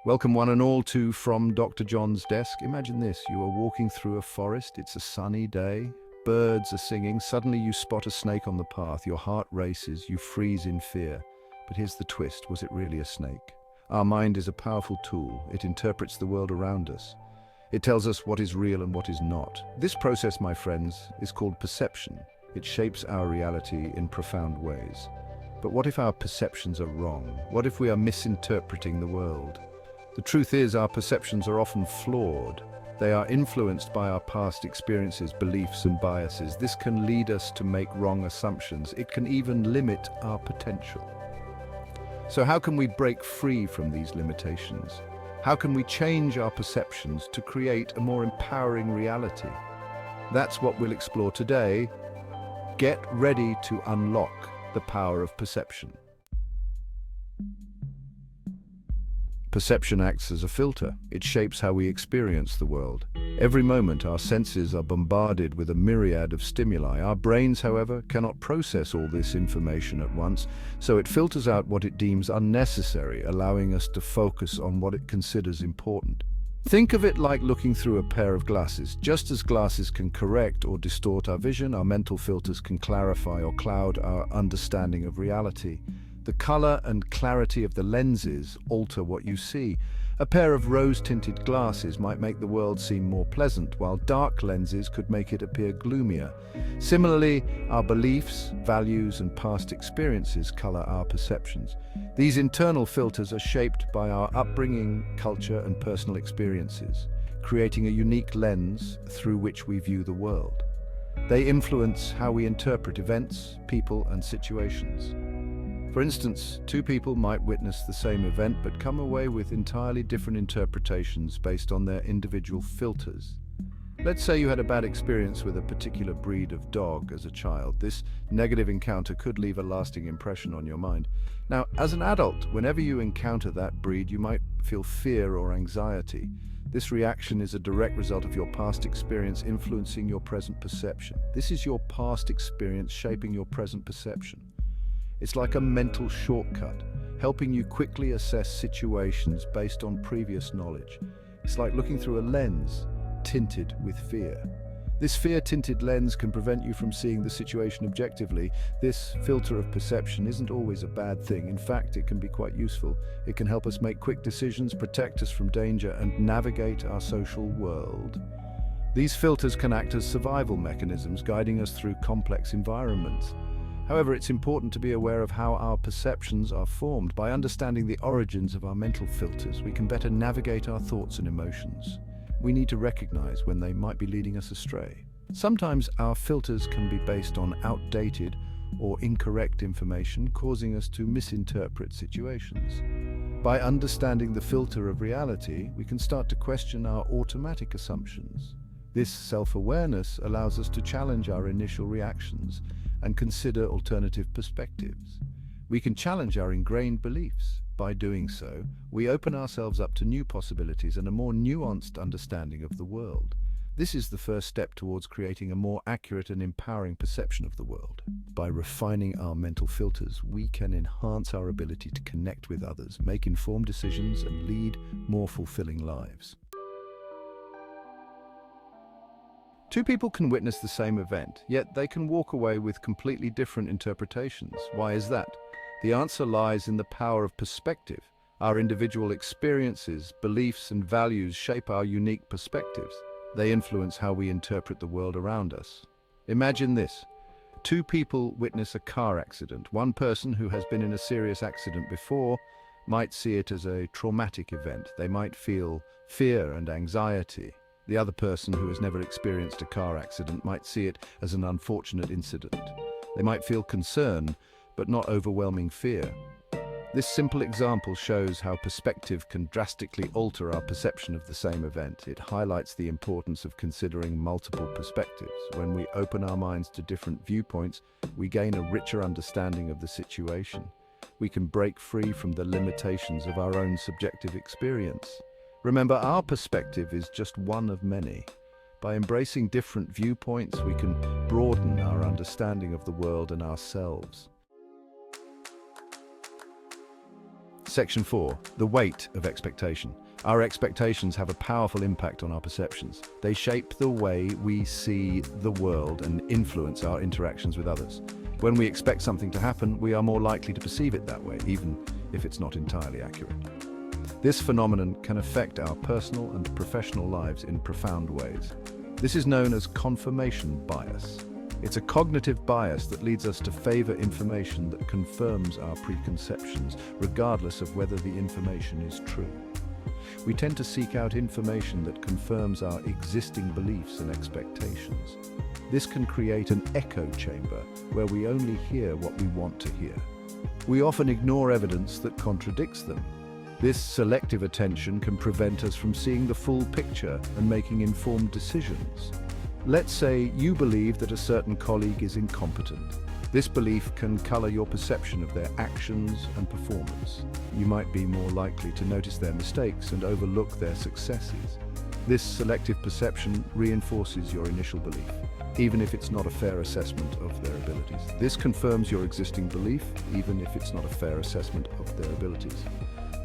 Welcome one and all to From Dr. John's Desk. Imagine this, you are walking through a forest, it's a sunny day, birds are singing, suddenly you spot a snake on the path, your heart races, you freeze in fear. But here's the twist, was it really a snake? Our mind is a powerful tool, it interprets the world around us. It tells us what is real and what is not. This process, my friends, is called perception. It shapes our reality in profound ways. But what if our perceptions are wrong? What if we are misinterpreting the world? The truth is, our perceptions are often flawed. They are influenced by our past experiences, beliefs, and biases. This can lead us to make wrong assumptions. It can even limit our potential. So how can we break free from these limitations? How can we change our perceptions to create a more empowering reality? That's what we'll explore today. Get ready to unlock the power of perception. Perception acts as a filter. It shapes how we experience the world. Every moment, our senses are bombarded with a myriad of stimuli. Our brains, however, cannot process all this information at once, so it filters out what it deems unnecessary, allowing us to focus on what it considers important. Think of it like looking through a pair of glasses. Just as glasses can correct or distort our vision, our mental filters can clarify or cloud our understanding of reality. The color and clarity of the lenses alter what you see. A pair of rose-tinted glasses might make the world seem more pleasant, while dark lenses could make it appear gloomier. Similarly, our beliefs, values, and past experiences color our perceptions. These internal filters are shaped by our upbringing, culture, and personal experiences, creating a unique lens through which we view the world. They influence how we interpret events, people, and situations. For instance, two people might witness the same event but come away with entirely different interpretations based on their individual filters. Let's say you had a bad experience with a particular breed of dog as a child. This negative encounter could leave a lasting impression on your mind. Now, as an adult, whenever you encounter that breed, you might feel fear or anxiety. This reaction is a direct result of your past experience influencing your present perception. This is your past experience shaping your present perception. It's like a mental shortcut, helping you quickly assess situations based on previous knowledge. It's like looking through a lens tinted with fear. This fear-tinted lens can prevent you from seeing the situation objectively. This filter of perception isn't always a bad thing. In fact, it can be quite useful. It can help us make quick decisions, protect us from danger, and navigate our social world. These filters can act as survival mechanisms, guiding us through complex environments. However, it's important to be aware of how our perceptions are formed. By understanding the origins of our mental filters, we can better navigate our thoughts and emotions. We need to recognize when they might be leading us astray. Sometimes our filters can be based on outdated or incorrect information, causing us to misinterpret situations. By understanding the filter of reality, we can start to question our automatic assumptions. This self-awareness allows us to challenge our initial reactions and consider alternative perspectives. We can challenge our ingrained beliefs. By doing so, we open ourselves up to new possibilities and a more nuanced understanding of the world. This is the first step towards creating a more accurate and empowering perception of the world. By refining our mental filters, we can enhance our ability to connect with others, make informed decisions, and lead more fulfilling lives. Two people can witness the same event, yet they can walk away with completely different interpretations. Why is that? The answer lies in the power of perspective. Our individual experiences, beliefs, and values shape our unique perspectives. They influence how we interpret the world around us. Imagine this. Two people witness a car accident. One person who has been in a serious accident before might see it as a traumatic event. They might feel fear and anxiety. The other person who has never experienced a car accident might see it as an unfortunate incident. They might feel concern, but not overwhelming fear. This simple example shows how perspective can drastically alter our perception of the same event. It highlights the importance of considering multiple perspectives. When we open our minds to different viewpoints, we gain a richer understanding of the situation. We can break free from the limitations of our own subjective experience. Remember, our perspective is just one of many. By embracing different viewpoints, we can broaden our understanding of the world and ourselves. Section 4. The weight of expectation. Our expectations have a powerful impact on our perceptions. They shape the way we see the world and influence our interactions with others. When we expect something to happen, we are more likely to perceive it that way, even if it's not entirely accurate. This phenomenon can affect our personal and professional lives in profound ways. This is known as confirmation bias. It's a cognitive bias that leads us to favor information that confirms our preconceptions, regardless of whether the information is true. We tend to seek out information that confirms our existing beliefs and expectations. This can create an echo chamber where we only hear what we want to hear. We often ignore evidence that contradicts them. This selective attention can prevent us from seeing the full picture and making informed decisions. Let's say you believe that a certain colleague is incompetent. This belief can color your perception of their actions and performance. You might be more likely to notice their mistakes and overlook their successes. This selective perception reinforces your initial belief, even if it's not a fair assessment of their abilities. This confirms your existing belief, even if it's not a fair assessment of their abilities.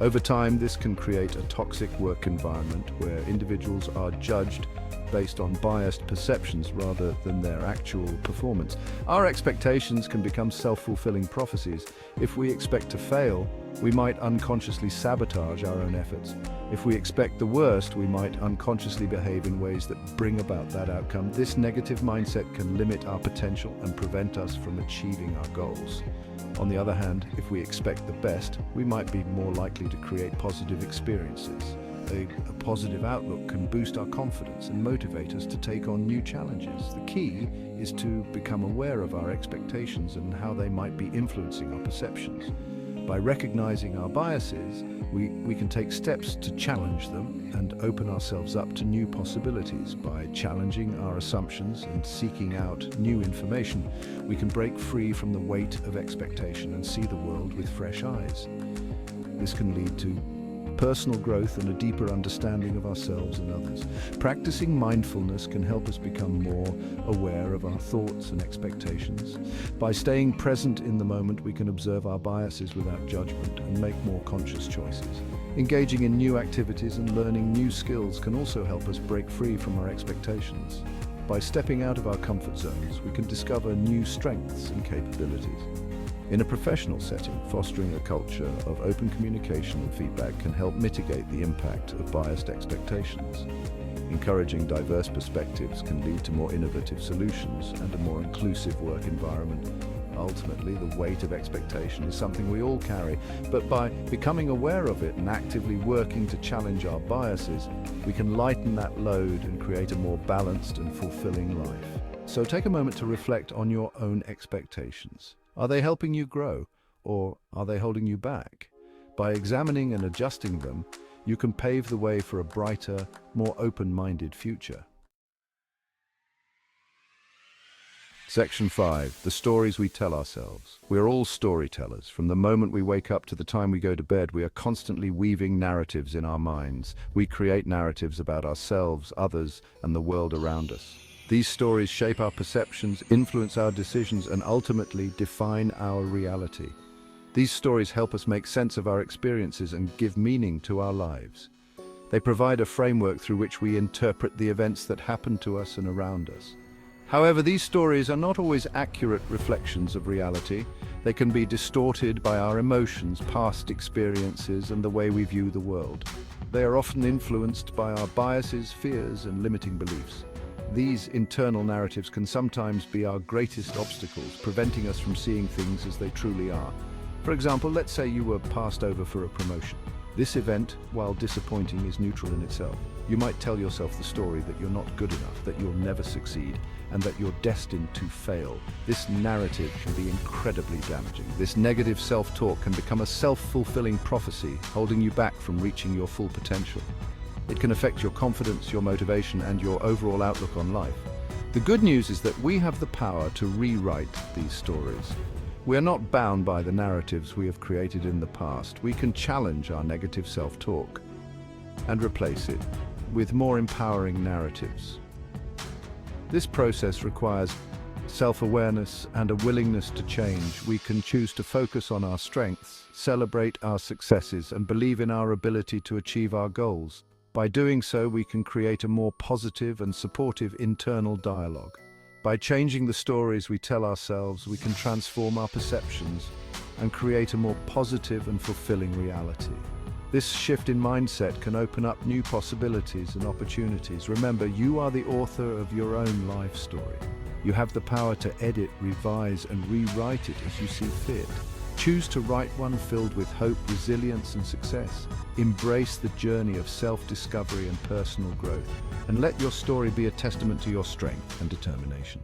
Over time, this can create a toxic work environment where individuals are judged based on biased perceptions rather than their actual performance. Our expectations can become self-fulfilling prophecies. If we expect to fail, we might unconsciously sabotage our own efforts. If we expect the worst, we might unconsciously behave in ways that bring about that outcome. This negative mindset can limit our potential and prevent us from achieving our goals. On the other hand, if we expect the best, we might be more likely to create positive experiences. A positive outlook can boost our confidence and motivate us to take on new challenges. The key is to become aware of our expectations and how they might be influencing our perceptions. By recognizing our biases, we can take steps to challenge them and open ourselves up to new possibilities. By challenging our assumptions and seeking out new information, we can break free from the weight of expectation and see the world with fresh eyes. This can lead to personal growth and a deeper understanding of ourselves and others. Practicing mindfulness can help us become more aware of our thoughts and expectations. By staying present in the moment, we can observe our biases without judgment and make more conscious choices. Engaging in new activities and learning new skills can also help us break free from our expectations. By stepping out of our comfort zones, we can discover new strengths and capabilities. In a professional setting, fostering a culture of open communication and feedback can help mitigate the impact of biased expectations. Encouraging diverse perspectives can lead to more innovative solutions and a more inclusive work environment. Ultimately, the weight of expectation is something we all carry, but by becoming aware of it and actively working to challenge our biases, we can lighten that load and create a more balanced and fulfilling life. So take a moment to reflect on your own expectations. Are they helping you grow, or are they holding you back? By examining and adjusting them, you can pave the way for a brighter, more open-minded future. Section 5. The stories we tell ourselves. We're all storytellers. From the moment we wake up to the time we go to bed, we are constantly weaving narratives in our minds. We create narratives about ourselves, others, and the world around us. These stories shape our perceptions, influence our decisions, and ultimately define our reality. These stories help us make sense of our experiences and give meaning to our lives. They provide a framework through which we interpret the events that happen to us and around us. However, these stories are not always accurate reflections of reality. They can be distorted by our emotions, past experiences, and the way we view the world. They are often influenced by our biases, fears, and limiting beliefs. These internal narratives can sometimes be our greatest obstacles, preventing us from seeing things as they truly are. For example, let's say you were passed over for a promotion. This event, while disappointing, is neutral in itself. You might tell yourself the story that you're not good enough, that you'll never succeed, and that you're destined to fail. This narrative can be incredibly damaging. This negative self-talk can become a self-fulfilling prophecy, holding you back from reaching your full potential. It can affect your confidence, your motivation, and your overall outlook on life. The good news is that we have the power to rewrite these stories. We are not bound by the narratives we have created in the past. We can challenge our negative self-talk and replace it with more empowering narratives. This process requires self-awareness, and a willingness to change, we can choose to focus on our strengths, celebrate our successes, and believe in our ability to achieve our goals. By doing so, we can create a more positive and supportive internal dialogue. By changing the stories we tell ourselves, we can transform our perceptions and create a more positive and fulfilling reality. This shift in mindset can open up new possibilities and opportunities. Remember, you are the author of your own life story. You have the power to edit, revise, and rewrite it as you see fit. Choose to write one filled with hope, resilience, and success. Embrace the journey of self-discovery and personal growth, and let your story be a testament to your strength and determination.